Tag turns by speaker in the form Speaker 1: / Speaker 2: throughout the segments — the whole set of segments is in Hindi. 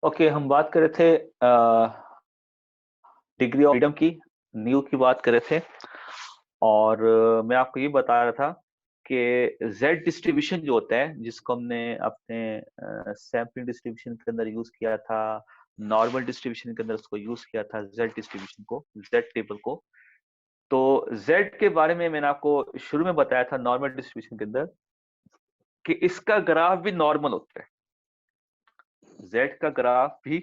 Speaker 1: ओके, हम बात कर रहे थे डिग्री ऑफ फ्रीडम की, न्यू की बात कर रहे थे। और मैं आपको ये बता रहा था कि जेड डिस्ट्रीब्यूशन जो होता है, जिसको हमने अपने सैम्पलिंग डिस्ट्रीब्यूशन के अंदर यूज किया था, नॉर्मल डिस्ट्रीब्यूशन के अंदर उसको यूज किया था, जेड डिस्ट्रीब्यूशन को, जेड टेबल को। तो जेड के बारे में मैंने आपको शुरू में बताया था नॉर्मल डिस्ट्रीब्यूशन के अंदर कि इसका ग्राफ भी नॉर्मल होता है। जेड का ग्राफ भी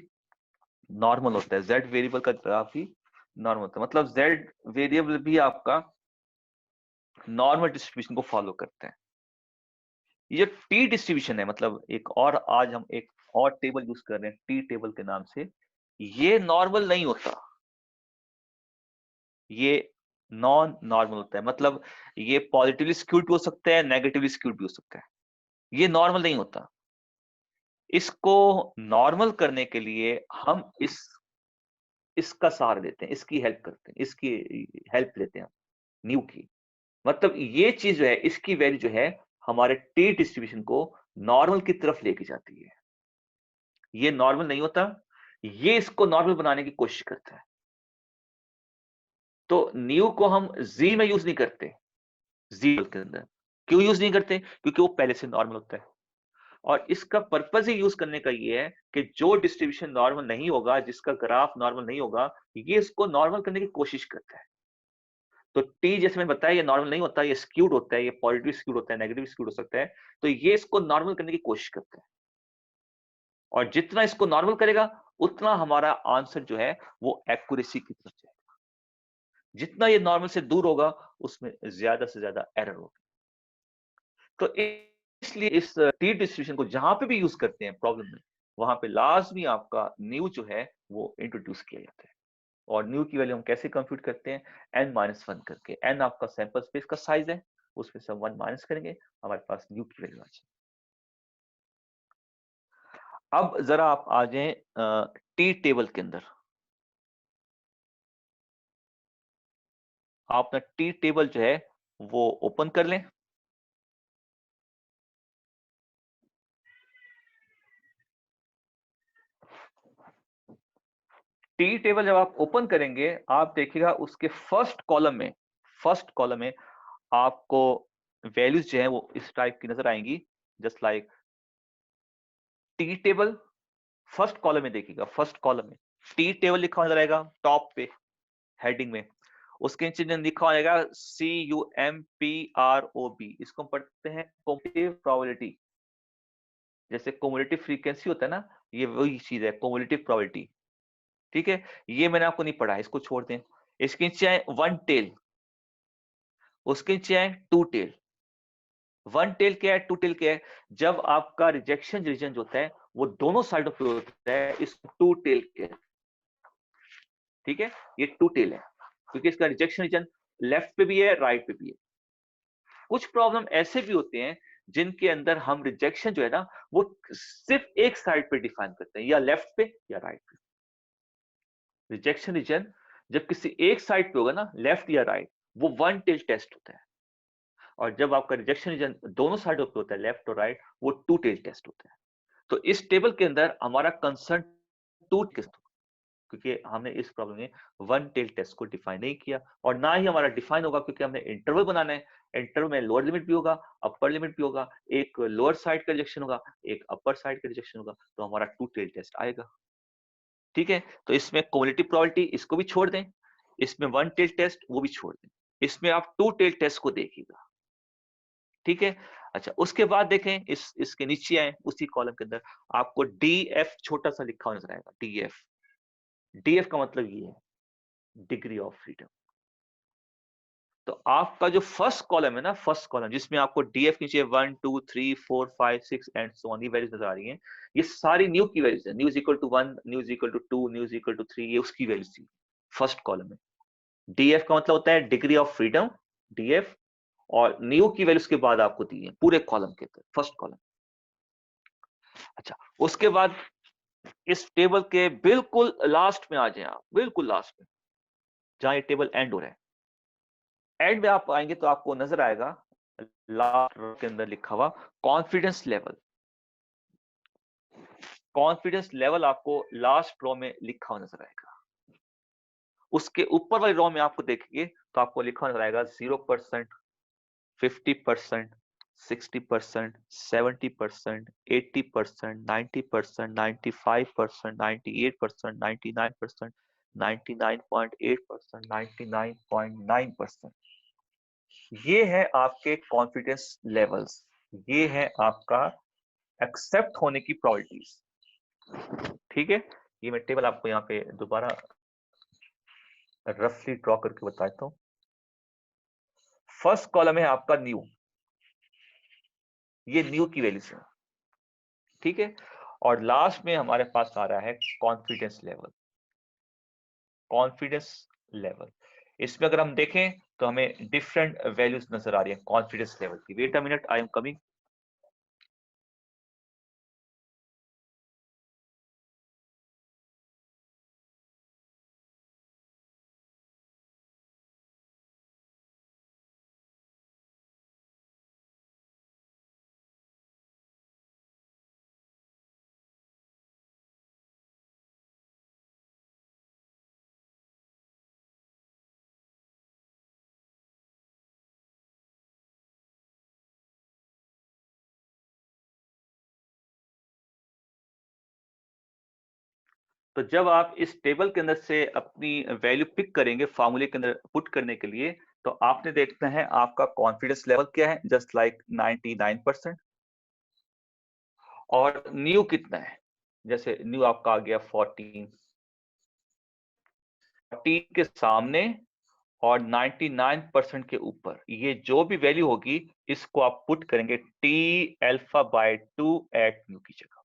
Speaker 1: नॉर्मल होता है, जेड वेरिएबल का ग्राफ भी नॉर्मल होता है। मतलब जेड वेरिएबल भी आपका नॉर्मल डिस्ट्रीब्यूशन को फॉलो करते हैं। ये टी डिस्ट्रीब्यूशन है, मतलब एक और, आज हम एक और टेबल यूज कर रहे हैं टी टेबल के नाम से। ये नॉर्मल नहीं होता, ये नॉन नॉर्मल होता है। मतलब ये पॉजिटिवली स्क्यूड भी हो सकता है, नेगेटिवली स्क्यूड भी हो सकता है। ये नॉर्मल नहीं होता। इसको नॉर्मल करने के लिए हम इसका सहारा लेते हैं, इसकी हेल्प करते हैं, इसकी हेल्प लेते हैं न्यू की। मतलब ये चीज जो है, इसकी वैल्यू जो है हमारे टी डिस्ट्रीब्यूशन को नॉर्मल की तरफ लेके जाती है। ये नॉर्मल नहीं होता, ये इसको नॉर्मल बनाने की कोशिश करता है। तो न्यू को हम जी में यूज नहीं करते, जी के अंदर। क्यों यूज नहीं करते? क्योंकि वो पहले से नॉर्मल होता है। और इसका पर्पज ही यूज करने का ये है कि जो डिस्ट्रीब्यूशन नॉर्मल नहीं होगा, जिसका ग्राफ नॉर्मल नहीं होगा, ये इसको नॉर्मल करने की कोशिश करता है। तो टी, जैसे मैंने बताया, ये नॉर्मल नहीं होता, ये स्क्यूड होता है, ये पॉजिटिव स्क्यूड होता है, नेगेटिव स्क्यूड हो सकता है। तो ये इसको नॉर्मल करने की कोशिश करता है। और जितना इसको नॉर्मल करेगा, उतना हमारा आंसर जो है वो एक्यूरेसी की तरफ जाएगा। जितना ये नॉर्मल से दूर होगा, उसमें ज्यादा से ज्यादा एरर होगा। तो इसलिए इस टी डिस्ट्रीब्यूशन को जहां पे भी यूज करते हैं प्रॉब्लम में, वहां पे लाजमी आपका न्यू जो है वो इंट्रोड्यूस किया जाता है। और न्यू की वैल्यू हम कैसे कंप्यूट करते हैं? n-1 करके। n आपका सैंपल स्पेस का साइज है, उसमें से हम 1 माइनस करेंगे, हमारे पास न्यू की वैल्यू आ जाएगी। अब जरा आप आ जाएं टी टेबल के अंदर। आप ना टी टेबल जो है वो ओपन कर लें। टी टेबल जब आप ओपन करेंगे, आप देखिएगा उसके फर्स्ट कॉलम में आपको वैल्यूज जो है वो इस टाइप की नजर आएंगी, just like tea table. First column में देखिएगा, फर्स्ट कॉलम में टी टेबल लिखा हुआ नजर आएगा टॉप पे, हेडिंग में। उसके नीचे लिखा होगा CUMPROB। इसको हम पढ़ते हैं कम्यूटेटिव प्रोबेबिलिटी। जैसे कम्यूटेटिव फ्रीक्वेंसी होता है ना, ये वही चीज है, कम्यूटेटिव प्रोबेबिलिटी। ठीक है, ये मैंने आपको नहीं पढ़ा है, इसको छोड़ दें। इसके नीचे है वन टेल, उसके नीचे है टू टेल। वन टेल क्या है, टू टेल क्या है? जब आपका रिजेक्शन रीजन जो होता है वो दोनों साइडों पे होता है, इसको टू टेल कहते हैं। ठीक है, ये टू टेल है क्योंकि इसका रिजेक्शन रीजन लेफ्ट पे भी है, राइट पे भी है। कुछ प्रॉब्लम ऐसे भी होते हैं जिनके अंदर हम रिजेक्शन जो है ना, वो सिर्फ एक साइड पे डिफाइन करते हैं, या लेफ्ट पे या राइट पे। रिजेक्शन रीजन जब किसी एक साइड पे होगा ना, लेफ्ट या राइट, वो वन टेल टेस्ट होता है। और जब आपका रिजेक्शन रीजन दोनों साइडों पे होता है, लेफ्ट और राइट, वो टू टेल टेस्ट होता है। तो इस टेबल के अंदर हमारा कंसर्न टू टेस्ट, क्योंकि हमने इस प्रॉब्लम में वन टेल टेस्ट को डिफाइन नहीं किया, और ना ही हमारा डिफाइन होगा, क्योंकि हमने इंटरवल बनाना है। इंटरवल में लोअर लिमिट भी होगा, अपर लिमिट भी होगा, एक लोअर साइड का रिजेक्शन होगा, एक अपर साइड का रिजेक्शन होगा, तो हमारा टू टेल टेस्ट आएगा। ठीक है, तो इसमें क्युमुलेटिव प्रोबेबिलिटी इसको भी छोड़ दें, इसमें वन टेल टेस्ट वो भी छोड़ दें, इसमें आप टू टेल टेस्ट को देखिएगा। ठीक है, अच्छा, उसके बाद देखें, इसके नीचे आए, उसी कॉलम के अंदर आपको डी एफ छोटा सा लिखा हुआ नजर आएगा, डी एफ। डी एफ का मतलब ये है डिग्री ऑफ फ्रीडम। तो आपका जो फर्स्ट कॉलम है ना, फर्स्ट कॉलम जिसमें आपको डीएफ नीचे 1 2 3 4 5 6 एंड सो ऑन, ये वैल्यूज नजर आ रही हैं, ये सारी न्यू की वैल्यूज है। Nu is equal to 1, nu is equal to 2, nu is equal to 3, ये उसकी वैल्यूज थी फर्स्ट कॉलम में। डीएफ का मतलब होता है डिग्री ऑफ फ्रीडम, डीएफ। और न्यू की वैल्यूज के बाद आपको दी है पूरे कॉलम के अंदर, फर्स्ट कॉलम। अच्छा, उसके बाद इस टेबल के बिल्कुल लास्ट में आ जाए आप, बिल्कुल लास्ट में, जहां ये टेबल एंड हो रहा है। एंड में आप आएंगे तो आपको नजर आएगा लास्ट रो के अंदर लिखा हुआ कॉन्फिडेंस लेवल। कॉन्फिडेंस लेवल आपको लास्ट रो में लिखा हुआ नजर आएगा। उसके ऊपर वाली रो में आपको देखेंगे तो आपको लिखा हुआ नजर आएगा 0%, 50%, 60%, 70%, 80%, 90%, 95%, 98%, 99%, 99.8%, 99.9%। ये है आपके कॉन्फिडेंस लेवल्स, ये है आपका एक्सेप्ट होने की प्रोबेबिलिटीज। ठीक है, ये मैं टेबल आपको यहाँ पे दोबारा रफली ड्रॉ करके बताता हूं। फर्स्ट कॉलम है आपका न्यू, ये न्यू की वैल्यूज है। ठीक है, और लास्ट में हमारे पास आ रहा है कॉन्फिडेंस लेवल। कॉन्फिडेंस लेवल, इसमें अगर हम देखें तो हमें डिफरेंट वैल्यूज नजर आ रही है कॉन्फिडेंस लेवल की। Wait a minute, I am coming. तो जब आप इस टेबल के अंदर से अपनी वैल्यू पिक करेंगे फार्मूले के अंदर पुट करने के लिए, तो आपने देखना है आपका कॉन्फिडेंस लेवल क्या है, जस्ट लाइक 99%। और न्यू कितना है, जैसे न्यू आपका आ गया 14। 14 के सामने और 99% के ऊपर ये जो भी वैल्यू होगी इसको आप पुट करेंगे T alpha by 2 at nu की जगह पर।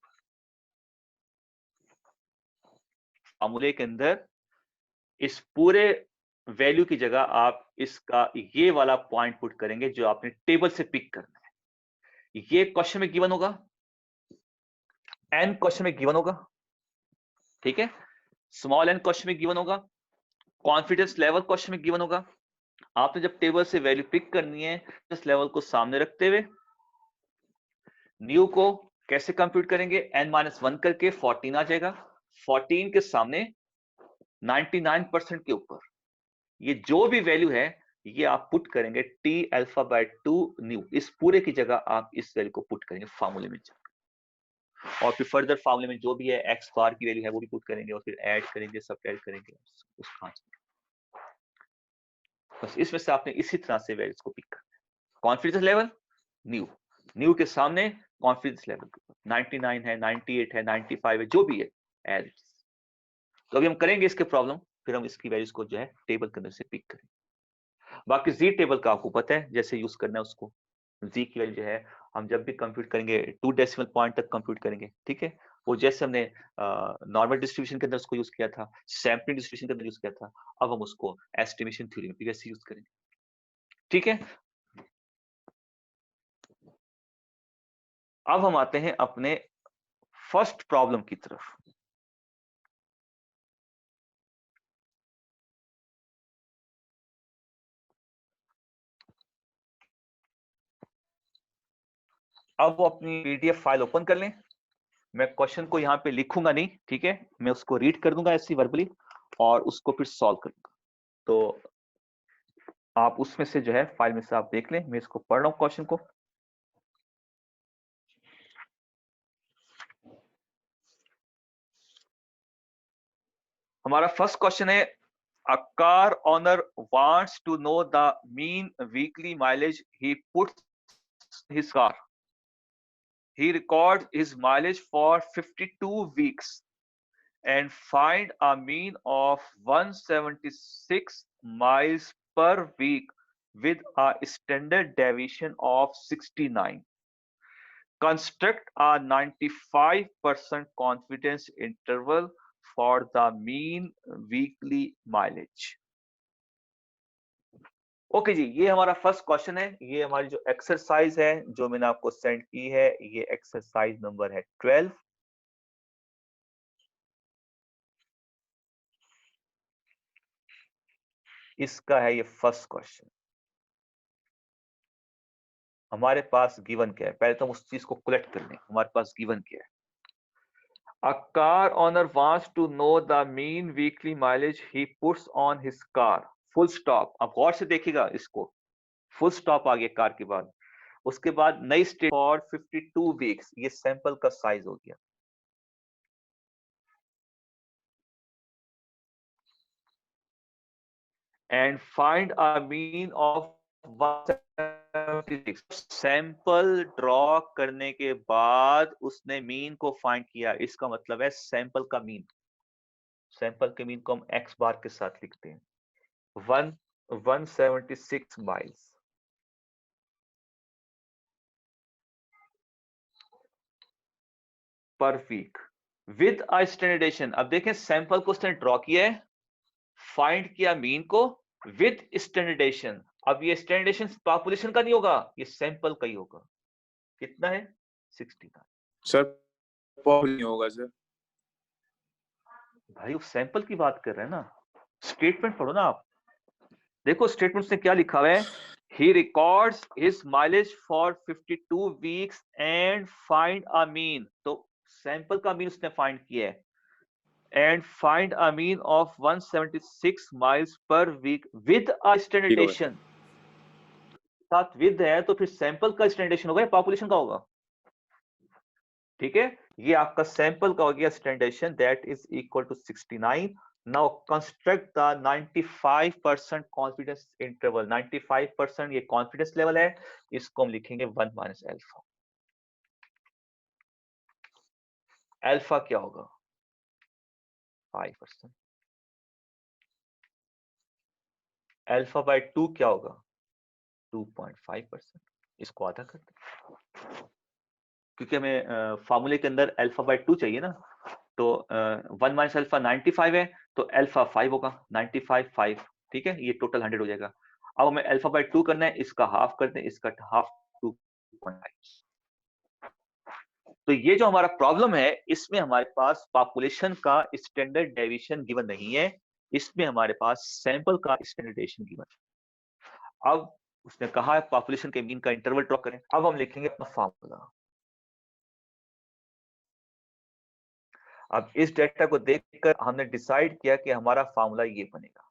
Speaker 1: फार्मूले के अंदर इस पूरे वैल्यू की जगह आप इसका ये वाला पॉइंट पुट करेंगे जो आपने टेबल से पिक करना है। ये क्वेश्चन में गिवन होगा, एन क्वेश्चन में गिवन होगा। ठीक है, स्मॉल एन क्वेश्चन में गिवन होगा, कॉन्फिडेंस लेवल क्वेश्चन में गिवन होगा। आपने जब टेबल से वैल्यू पिक करनी है, इस लेवल को सामने रखते हुए न्यू को कैसे कंप्यूट करेंगे, n-1 करके 14 आ जाएगा। 14 के सामने 99% के ऊपर ये जो भी वैल्यू है ये आप पुट करेंगे टी अल्फा बाय 2 न्यू। इस पूरे की जगह आप इस वैल्यू को पुट करेंगे फार्मूले में जाकर, और फिर फर्दर फार्मूले में जो भी है एक्स बार की वैल्यू है वो भी पुट करेंगे और फिर ऐड करेंगे, सब्ट्रैक्ट करेंगे उस बस इसमें से आपने इसी तरह से वैल्यूज को पिक करना है। कॉन्फिडेंस लेवल न्यू, न्यू के सामने कॉन्फिडेंस लेवल 99 है, 98 है, 95 है, जो भी है एज। तो अभी हम करेंगे इसके प्रॉब्लम, फिर हम इसकी वैल्यूज को जो है टेबल के अंदर से पिक करेंगे। बाकी जी टेबल का आपको पता है जैसे यूज करना है उसको। जी की वैल्यू जो है हम जब भी कंप्यूट करेंगे 2 डेसिमल पॉइंट तक कंप्यूट करेंगे। ठीक है, वो जैसे हमने नॉर्मल डिस्ट्रीब्यूशन के अंदर उसको यूज किया था, सैंपलिंग डिस्ट्रीब्यूशन के अंदर यूज किया था, अब हम उसको एस्टिमेशन थ्योरी में भी वैसे यूज करेंगे। ठीक है, अब हम आते हैं अपने फर्स्ट प्रॉब्लम की तरफ। अब वो अपनी पीडीएफ फाइल ओपन कर लें। मैं क्वेश्चन को यहाँ पे लिखूंगा नहीं, ठीक है, मैं उसको रीड कर दूंगा ऐसी वर्बली और उसको फिर सॉल्व कर दूंगा। तो आप उसमें से जो है फाइल में से आप देख लें, मैं इसको पढ़ रहा हूँ क्वेश्चन को। हमारा फर्स्ट क्वेश्चन है, a car owner wants to know the mean weekly mileage he puts his car. He records his mileage for 52 weeks and find a mean of 176 miles per week with a standard deviation of 69. Construct a 95% confidence interval for the mean weekly mileage. Okay जी, ये हमारा फर्स्ट क्वेश्चन है। ये हमारी जो एक्सरसाइज है जो मैंने आपको सेंड की है, ये एक्सरसाइज नंबर है 12। इसका है ये फर्स्ट क्वेश्चन। हमारे पास गिवन क्या है, पहले तो हम उस चीज को कलेक्ट कर लें। हमारे पास गिवन क्या है, A car owner wants to know the mean weekly mileage he puts on his car. Full stop. अब गौर से देखिएगा इसको, फुल स्टॉप आ गया कार के बाद। उसके बाद नई स्टेट फॉर 52 वीक्स, ये सैंपल का साइज हो गया। And find a mean of 176। Sample draw करने के बाद उसने मीन को फाइंड किया, इसका मतलब है सैंपल का मीन। सैंपल के मीन को हम एक्स बार के साथ लिखते हैं। 176 miles per week with a स्टैंडर्डेशन। अब देखें सैंपल को उसने ड्रॉ किया है, फाइंड किया मीन को विद स्टैंडर्डेशन। अब ये स्टैंडर्डेशन पॉपुलेशन का नहीं होगा, ये सैंपल का ही होगा। कितना है? 69।
Speaker 2: सर पॉप नहीं होगा सर।
Speaker 1: भाई वो सैंपल की बात कर रहे हैं ना, स्टेटमेंट पढ़ो ना आप। देखो स्टेटमेंट में क्या लिखा हुआ है, he records his mileage for 52 weeks and find a mean। तो सैंपल का मीन उसने फाइंड किया है, and find a mean of 176 miles per week with a
Speaker 2: ठीक है भाई।
Speaker 1: standardization। साथ विद है तो फिर सैंपल का स्टैंडर्डेशन होगा या पॉपुलेशन का होगा? ठीक है, ये आपका सैंपल का हो गया standardisation, that is equal to 69। Now construct the 95% confidence interval. 95% ये कॉन्फिडेंस लेवल है, इसको हम लिखेंगे 1 माइनस अल्फा। अल्फा क्या होगा? 5%। अल्फा बाय 2 क्या होगा? 2.5%। इसको आधा करते हैं, क्योंकि हमें फार्मूले के अंदर अल्फा बाय 2 चाहिए ना। तो 1 माइनस अल्फा 95 है, तो अल्फा 5 होगा। 95 5, ठीक है, ये टोटल 100 हो जाएगा। अब हमें अल्फा बाय 2 करना है, इसका हाफ करते हैं, इसका हाफ 2.5। तो ये जो हमारा प्रॉब्लम है, इसमें हमारे पास पॉपुलेशन का स्टैंडर्ड डेविएशन गिवन नहीं है, इसमें हमारे पास सैंपल का स्टैंडर्ड डेविएशन गिवन है। अब उसने कहा है पॉपुलेशन के मीन का इंटरवल ड्रॉ करें। अब हम लिखेंगे अपना फार्मूला। अब इस डेटा को देखकर हमने डिसाइड किया कि हमारा फार्मूला ये बनेगा।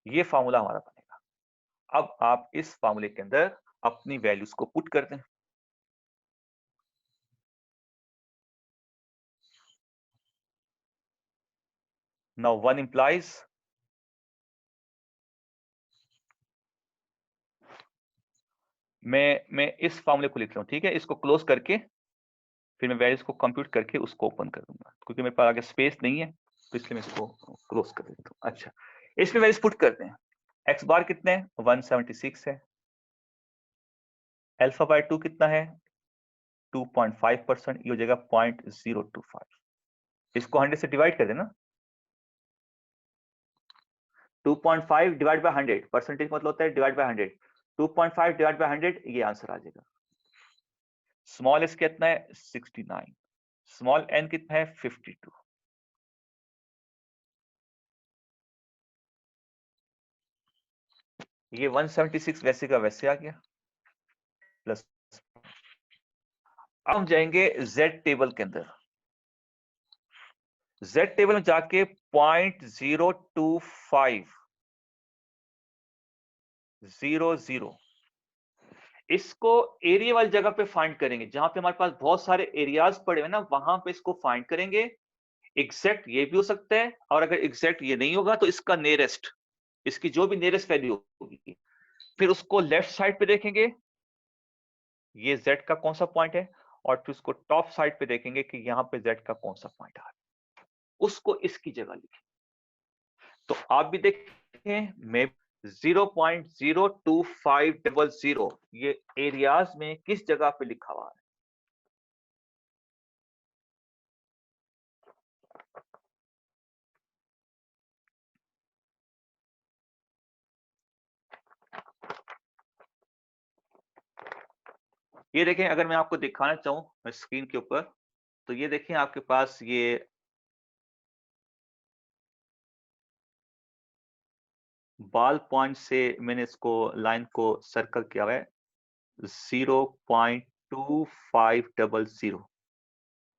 Speaker 1: ये फार्मूला हमारा बनेगा। अब आप इस फार्मूले के अंदर अपनी वैल्यूज को पुट कर दें। नाउ 1 इंप्लाइज, मैं इस फार्मूले को लिख रहा हूं, ठीक है, इसको क्लोज करके फिर मैं वैल्यूज को कंप्यूट करके उसको ओपन कर दूंगा, क्योंकि मेरे पास आगे स्पेस नहीं है, तो इसलिए मैं इसको क्लोज कर देता हूं। अच्छा, इसमें वैल्यूज पुट करते हैं। एक्स बार कितने हैं? 176 है। अल्फा बाय 2 कितना है? 2.5%, ये हो जाएगा 0.025। इसको 100 से डिवाइड कर देना। 2.5 डिवाइड बाय 100, परसेंटेज मतलब होता है डिवाइड बाय 100। 2.5 डिवाइड बाय 100, ये आंसर आ जाएगा। स्मॉल एस कितना है? 69। स्मॉल एन कितना है? 52। ये 176 वैसे का वैसे आ गया प्लस। अब हम जाएंगे जेड टेबल के अंदर। जेड टेबल में जाके 0.02500 इसको एरिया वाली जगह पे फाइंड करेंगे, जहां पे हमारे पास बहुत सारे एरियाज पड़े हुए ना, वहां पे इसको फाइंड करेंगे। एग्जैक्ट ये भी हो सकता है, और अगर एग्जैक्ट ये नहीं होगा तो इसका नियरेस्ट, इसकी जो भी नियरेस्ट वैल्यू होगी, फिर उसको लेफ्ट साइड पे देखेंगे, ये z का कौन सा पॉइंट है, और फिर उसको टॉप साइड पे देखेंगे कि यहाँ पे z का कौन सा पॉइंट आ रहा है, उसको इसकी जगह लिखें। तो आप भी देखें, मैं 0.02500 ये एरियाज में किस जगह पे लिखा हुआ है। ये देखें, अगर मैं आपको दिखाना चाहूं स्क्रीन के ऊपर, तो ये देखें आपके पास ये बाल पॉइंट से मैंने इसको लाइन को सर्कल किया हुआ है 0.2500।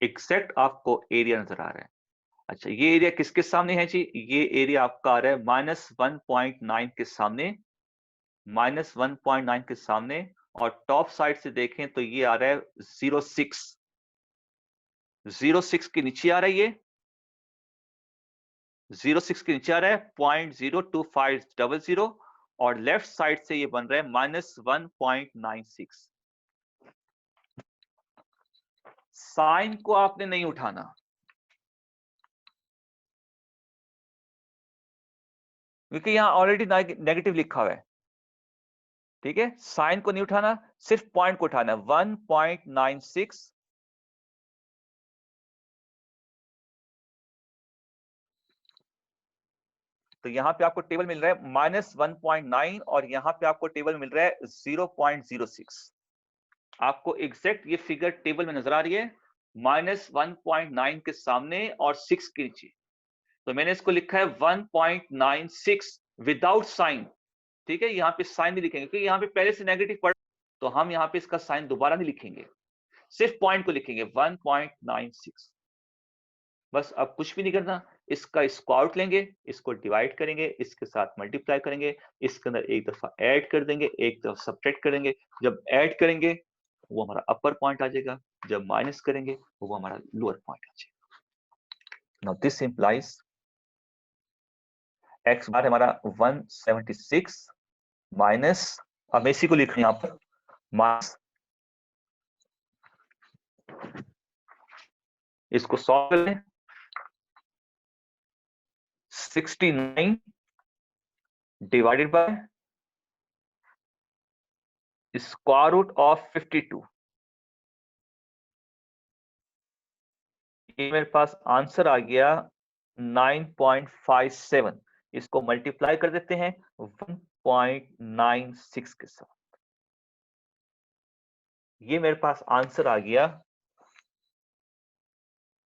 Speaker 1: एग्जैक्ट आपको एरिया नजर आ रहा है। अच्छा, ये एरिया किसके सामने है जी? ये एरिया आपका आ रहा है -1.9 के सामने, -1.9 के सामने। और टॉप साइड से देखें तो ये आ रहा है 06 के नीचे आ रहा है, ये 06 के नीचे आ रहा है 0.02500। और लेफ्ट साइड से ये बन रहा है -1.96। साइन को आपने नहीं उठाना, क्योंकि यहां ऑलरेडी नेगेटिव लिखा हुआ है। ठीक है, साइन को नहीं उठाना, सिर्फ पॉइंट को उठाना है 1.96। तो यहां पे आपको टेबल मिल रहा है -1.9 और यहां पे आपको टेबल मिल रहा है 0.06। आपको एग्जैक्ट ये फिगर टेबल में नजर आ रही है -1.9 के सामने और 6 के नीचे। तो मैंने इसको लिखा है 1.96 विदाउट साइन। ठीक है, यहाँ पे साइन नहीं लिखेंगे क्योंकि यहाँ पे पहले से नेगेटिव पड़, तो हम यहाँ पे इसका साइन दोबारा नहीं लिखेंगे, सिर्फ पॉइंट को लिखेंगे 1.96। बस अब कुछ भी नहीं करना, इसका स्क्वायर रूट लेंगे, इसको डिवाइड करेंगे, इसके साथ मल्टीप्लाई करेंगे, इसके अंदर एक दफा ऐड कर देंगे, एक दफा सब्ट्रैक्ट करेंगे। जब ऐड करेंगे वो हमारा अपर पॉइंट आ जाएगा, जब माइनस करेंगे वो हमारा लोअर पॉइंट आ जाएगा। नाउ दिस इंप्लाइज एक्स बार हमारा 176 माइनस, अब इसी को लिख रहे हैं यहाँ पर माइनस, इसको सॉल्व कर लें 69 divided by square root of 52। ये मेरे पास आंसर आ गया 9.57। इसको मल्टीप्लाई कर देते हैं 1.96 के साथ। ये मेरे पास आंसर आ गया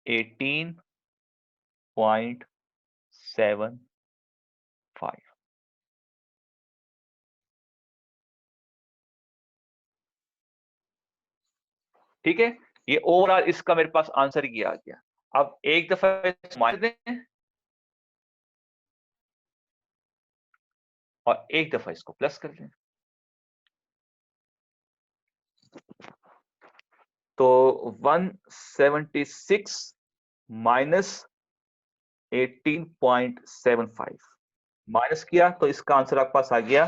Speaker 1: 18.75। ठीक है, ये ओवरऑल इसका मेरे पास आंसर ही आ गया। अब एक दफा मार दें और एक दफा इसको प्लस कर दें, तो 176 माइनस 18.75 माइनस किया तो इसका आंसर आपके पास आ गया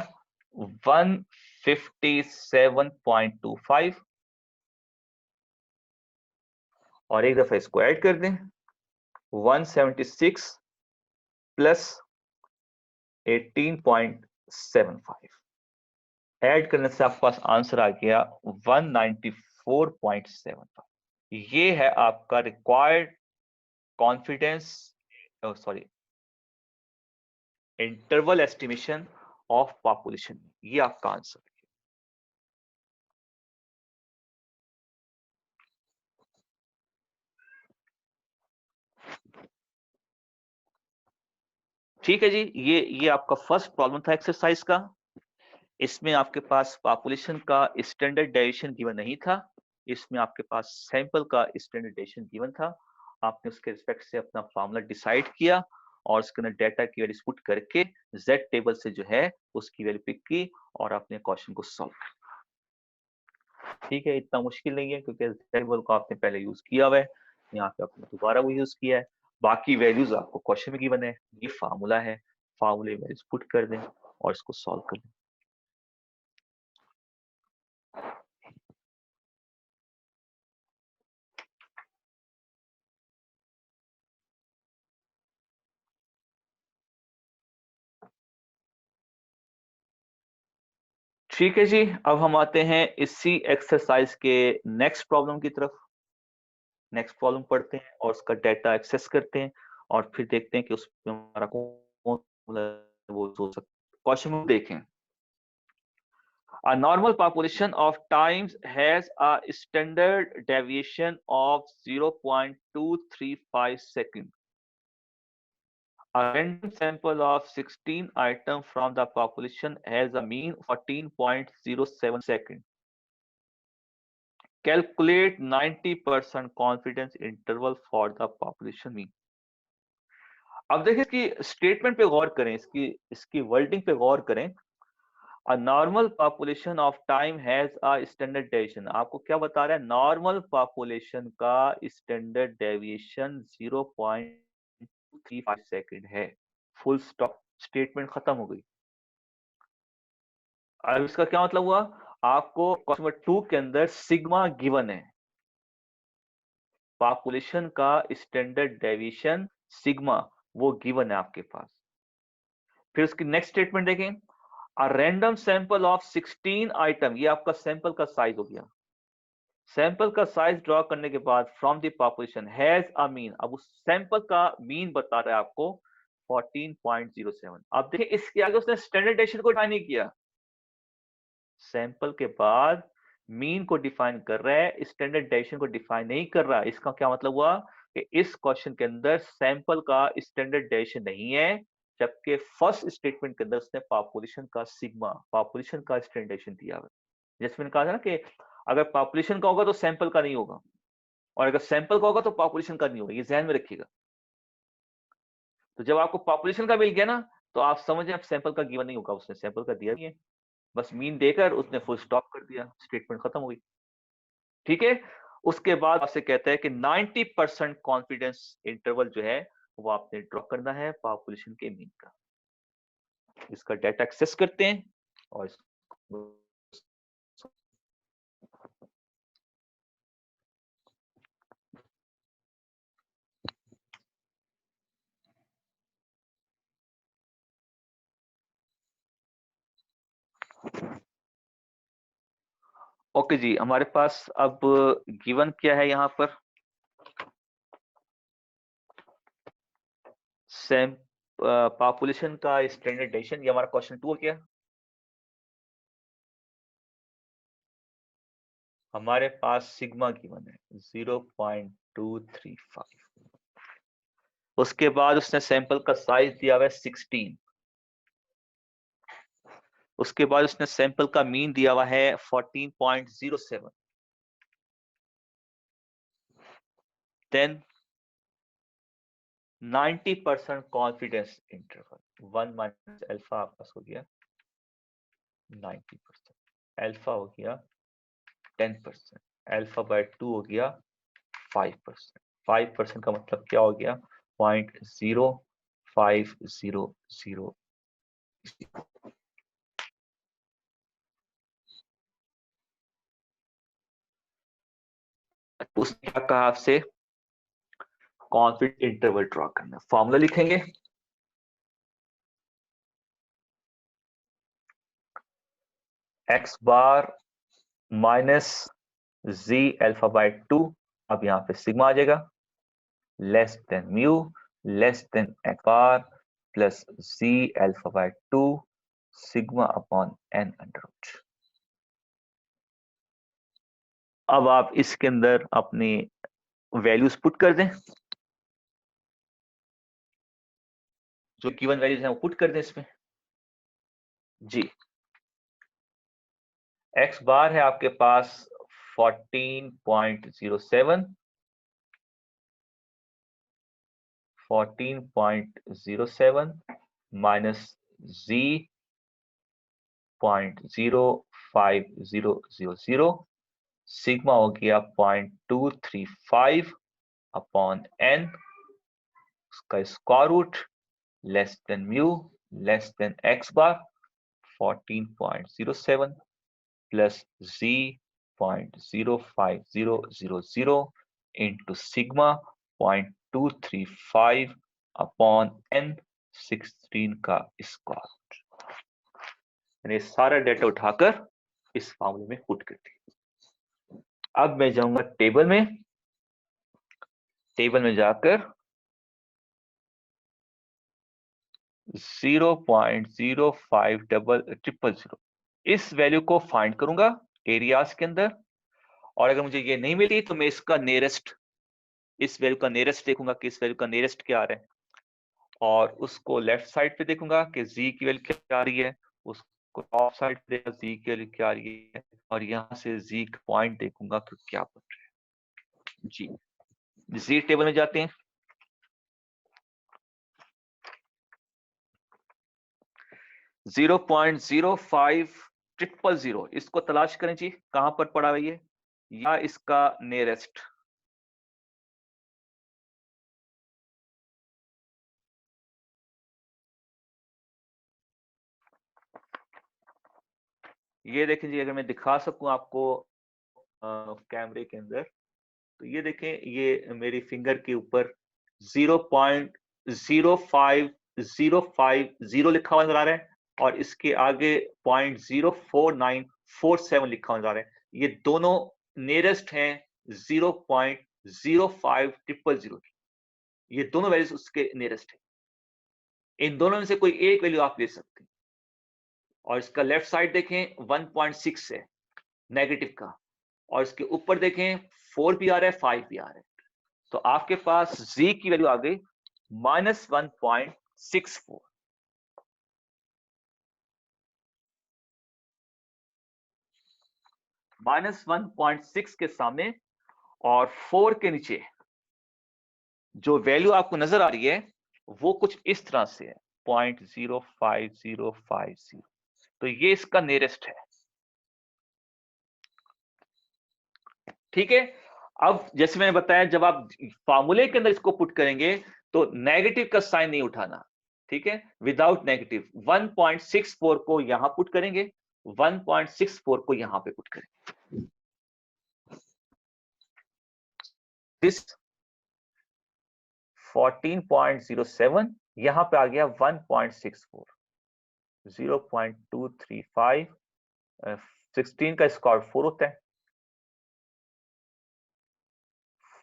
Speaker 1: 157.25। और एक दफा इसको ऐड कर दें 176 प्लस 18.75। ऐड करने से आपके पास आंसर आ गया 194.75। ये है आपका required confidence, sorry, interval estimation of population. ये आपका आंसर है। ठीक है जी, ये आपका फर्स्ट प्रॉब्लम था एक्सरसाइज का। इसमें आपके पास पॉपुलेशन का स्टैंडर्ड डेविएशन गिवन नहीं था, इसमें आपके पास सैंपल का स्टैंडर्ड डेविएशन गिवन था। आपने उसके रिस्पेक्ट से अपना फार्मूला डिसाइड किया और उसके अंदर डेटा की वैल्यूज पुट करके जेड टेबल से जो है उसकी वैल्यू पिक की और आपने क्वेश्चन को सॉल्व किया। ठीक है, इतना मुश्किल नहीं है क्योंकि जेड टेबल को आपने पहले यूज किया हुआ है, यहाँ पे आपने दोबारा वो यूज किया है। बाकी वैल्यूज आपको क्वेश्चन में गिवन है, ये फार्मूला है, फार्मूले वैल्यूज पुट कर दें और इसको सॉल्व कर दें। ठीक है जी, अब हम आते हैं इसी एक्सरसाइज के नेक्स्ट प्रॉब्लम की तरफ। नेक्स्ट प्रॉब्लम पढ़ते हैं और उसका डेटा एक्सेस करते हैं और फिर देखते हैं कि उसमें हमारा कौन वो सोच सकता। क्वेश्चन में देखें, a normal population of times has a standard deviation of 0.235 second. A random sample of 16 items from the population has a mean 14.07 second. Calculate 90% confidence interval for the population mean. अब देखिए इसकी स्टेटमेंट पे गौर करें, इसकी वर्डिंग पे गौर करें। A normal population of time has a standard deviation. आपको क्या बता रहा है? नॉर्मल पॉपुलेशन का स्टैंडर्ड डेविएशन 0.35 सेकंड है। फुल स्टॉप, स्टेटमेंट खत्म हो गई। अब इसका क्या मतलब हुआ? आपको क्वेश्चन नंबर 2 के अंदर सिग्मा गिवन है, पॉपुलेशन का स्टैंडर्ड डेविएशन सिग्मा वो गिवन है आपके पास। फिर उसकी नेक्स्ट स्टेटमेंट देखें, a random sample of 16 item, ये आपका सैंपल का साइज हो गया। सैंपल का साइज ड्रॉ करने के बाद from the population has a mean, अब उस सैंपल का मीन बता रहा है आपको 14.07। अब देखिए इसके आगे उसने स्टैंडर्ड डेविएशन को डिफाइन नहीं किया, सैंपल के बाद मीन को डिफाइन कर रहा है, स्टैंडर्ड डेविएशन को डिफाइन नहीं कर रहा। इसका क्या मतलब हुआ कि इस क्वेश्चन के अंदर सैंपल का स्टैंडर्ड डेविएशन नहीं है, जबकि फर्स्ट स्टेटमेंट के अंदर उसने पॉपुलेशन का सिग्मा, पॉपुलेशन का स्टैंडर्ड डेविएशन दिया हुआ है। जैसे मैंने कहा था ना कि अगर पॉपुलेशन का होगा तो सैंपल का नहीं होगा, और अगर सैंपल का होगा तो पॉपुलेशन का नहीं होगा, ये ध्यान में रखिएगा। तो जब आपको पॉपुलेशन का मिल गया ना, तो आप समझे अब सैंपल का गिवन नहीं होगा, उसने सैंपल का दिया नहीं है, बस मीन देकर उसने फुल स्टॉप कर दिया, स्टेटमेंट खत्म हो गई। ठीक है, उसके बाद आपसे कहता है कि 90% कॉन्फिडेंस इंटरवल जो है वो आपने ड्रॉ करना है पॉपुलेशन के मीन का। इसका डाटा एक्सेस करते हैं और ओके जी, हमारे पास अब गिवन क्या है यहाँ पर, सेम पॉपुलेशन का स्टैंडर्ड डेविएशन, ये हमारा क्वेश्चन 2 हो गया। हमारे पास सिग्मा गिवन है 0.235। उसके बाद उसने सैंपल का साइज दिया हुआ है 16। उसके बाद उसने सैंपल का मीन दिया हुआ है 14.07। Then 90% confidence interval, 1 minus alpha आपका हो गया 90%, अल्फा हो गया 10%, अल्फा बाय 2 हो गया 5%। 5% का मतलब क्या हो गया? 0.0500। उसने क्या कहा आपसे? कॉन्फिडेंस इंटरवल ड्रॉ करना। फॉर्मूला लिखेंगे, x bar minus z alpha by 2, अब यहाँ पे सिग्मा आ जाएगा, less than mu less than x bar plus z alpha by 2 sigma upon n under root. अब आप इसके अंदर अपनी वैल्यूज पुट कर दें, जो गिवन वैल्यूज हैं वो पुट कर दें इसमें जी। एक्स बार है आपके पास 14.07, 14.07 माइनस जी 0.05000, सिग्मा हो गया 0.235 अपॉन एन, उसका square root less than mu less than x bar 14.07 plus z 0.05000 into sigma 0.235 upon n 16 का स्क्वायर। मैंने सारा डेटा उठाकर इस फॉर्मूले में पुट कर दिया। अब मैं जाऊंगा टेबल में, टेबल में जाकर 0.05000 इस वैल्यू को फाइंड करूंगा एरियाज के अंदर, और अगर मुझे ये नहीं मिली तो मैं इसका नियरेस्ट, इस वैल्यू का नियरेस्ट देखूंगा कि इस वैल्यू का नियरेस्ट क्या आ रहा है, और उसको लेफ्ट साइड पे देखूंगा कि z की वैल्यू क्या आ रही है, उसको टॉप साइड पे देखा z की वैल्यू क्या आ रही है, और यहाँ से z का पॉइंट देखूंगा कि क्या बन रहा है। जी z टेबल में जाते हैं। जीरो 0.05000, इसको तलाश करें जी, कहां पर पड़ा हुआ ये, या इसका नियरेस्ट। ये देखें जी, अगर मैं दिखा सकूं आपको कैमरे के अंदर, तो ये देखें, ये मेरी फिंगर के ऊपर 0.05050 लिखा हुआ नजर आ रहा है, और इसके आगे 0.04947 लिखा हुआ नजर आ रहा है। ये दोनों नियरेस्ट हैं 0.05000 की, ये दोनों वैल्यूज उसके नियरेस्ट है। इन दोनों में से कोई एक वैल्यू आप ले सकते हैं। और इसका लेफ्ट साइड देखें 1.6 है नेगेटिव का, और इसके ऊपर देखें 4 भी आ रहा है, 5 भी आ रहा है। तो आपके पास z की वैल्यू आ गई -1.64। -1.6 के सामने और 4 के नीचे जो वैल्यू आपको नजर आ रही है वो कुछ इस तरह से है, 0.05050। तो ये इसका नियरेस्ट है। ठीक है, अब जैसे मैंने बताया, जब आप फार्मूले के अंदर इसको पुट करेंगे तो नेगेटिव का साइन नहीं उठाना। ठीक है, विदाउट नेगेटिव 1.64 को यहां पुट करेंगे, 1.64 को यहां पे पुट करेंगे। दिस 14.07 यहां पे आ गया 1.64, 0.235, 16 का स्क्वायर 4 होता है,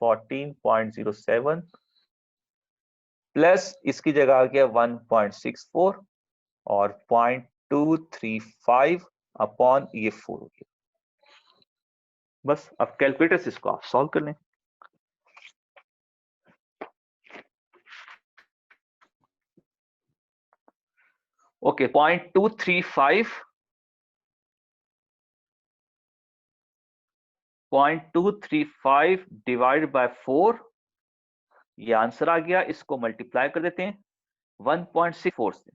Speaker 1: 14.07 प्लस इसकी जगह आ गया 1.64 और 0.235 अपॉन ये 4 हो गया। बस अब कैलकुलेटर से इसको आप सॉल्व कर लें। ओके, 0.235 डिवाइड बाय 4, ये आंसर आ गया। इसको मल्टीप्लाई कर देते हैं 1.64 से,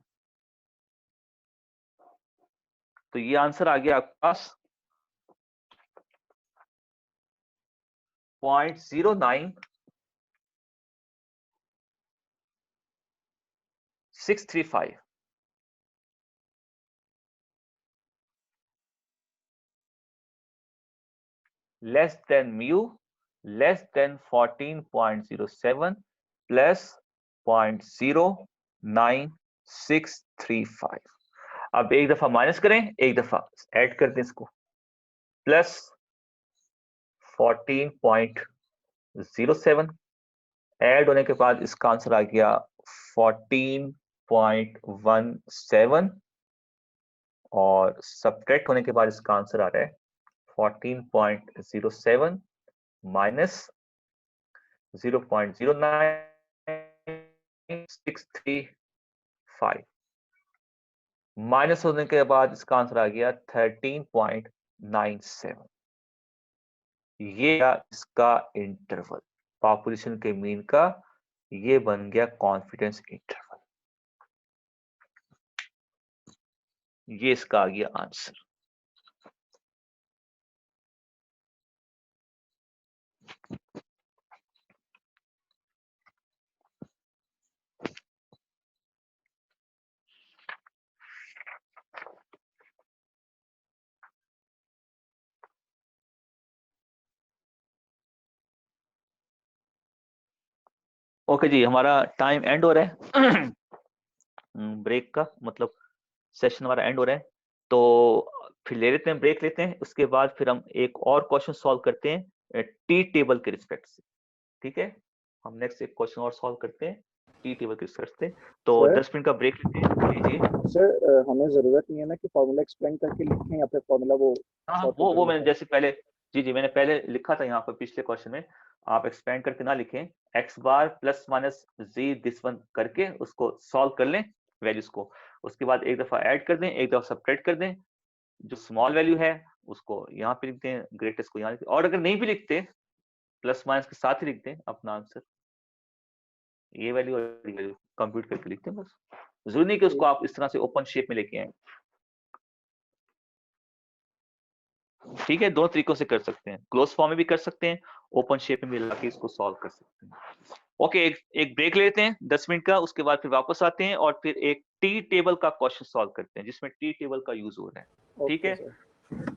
Speaker 1: तो ये आंसर आ गया आपके पास 0.09635। Less than mu, less then 14.07 plus 0.09635। अब एक दफा माइनस करें, एक दफा ऐड कर दें इसको, प्लस 14.07 ऐड होने के बाद इसका आंसर आ गया 14.17, और सब्ट्रैक्ट होने के बाद इसका आंसर आ रहा है 14.07 माइनस 0.09635, माइनस होने के बाद इसका आंसर आ गया 13.97। ये इसका इंटरवल, पॉपुलेशन के मीन का ये बन गया कॉन्फिडेंस इंटरवल। ये इसका आ गया आंसर। ओके जी, हमारा टाइम एंड हो रहा है ब्रेक का मतलब सेशन हमारा एंड हो रहा है, तो फिर ले लेते हैं, ब्रेक लेते हैं। उसके बाद फिर हम एक और क्वेश्चन सॉल्व करते हैं टी टेबल के रिस्पेक्ट से। ठीक है, हम नेक्स्ट एक क्वेश्चन और सॉल्व करते हैं टी टेबल के रिस्पेक्ट से। तो 10 मिनट का ब्रेक लेते हैं। लीजिए
Speaker 3: सर, हमें जरूरत नहीं है ना कि फॉर्मूला एक्सप्लेन करके लिखें या फिर फॉर्मूला वो
Speaker 1: हाँ, वो मैंने जैसे पहले, जी मैंने पहले लिखा था यहाँ पर पिछले क्वेश्चन में, आप एक्सपेंड करके ना लिखें, x bar plus minus z this one करके उसको सॉल्व कर लें वैल्यूज को, उसके बाद एक दफा ऐड कर दें, एक दफा सब्ट्रैक्ट कर दें, जो स्मॉल वैल्यू है उसको यहाँ पे लिख दें, ग्रेटेस्ट को यहाँ लिख दें, और अगर नहीं भी लिखते प्लस माइनस के साथ ही लिख दें अपना आंसर, ये वैल्यू और ये वैल्यू कंप्यूट करके लिखते हैं बस। जरूरी नहीं कि उसको आप इस तरह से ओपन शेप में लेके आए। ठीक है, दोनों तरीकों से कर सकते हैं, क्लोज फॉर्म में भी कर सकते हैं, ओपन शेप में भी लाके इसको सॉल्व कर सकते हैं। ओके, एक ब्रेक लेते हैं 10 मिनट का, उसके बाद फिर वापस आते हैं और फिर एक टी टेबल का क्वेश्चन सॉल्व करते हैं जिसमें टी टेबल का यूज हो रहा है। ठीक
Speaker 3: ओके
Speaker 1: है,
Speaker 3: सर।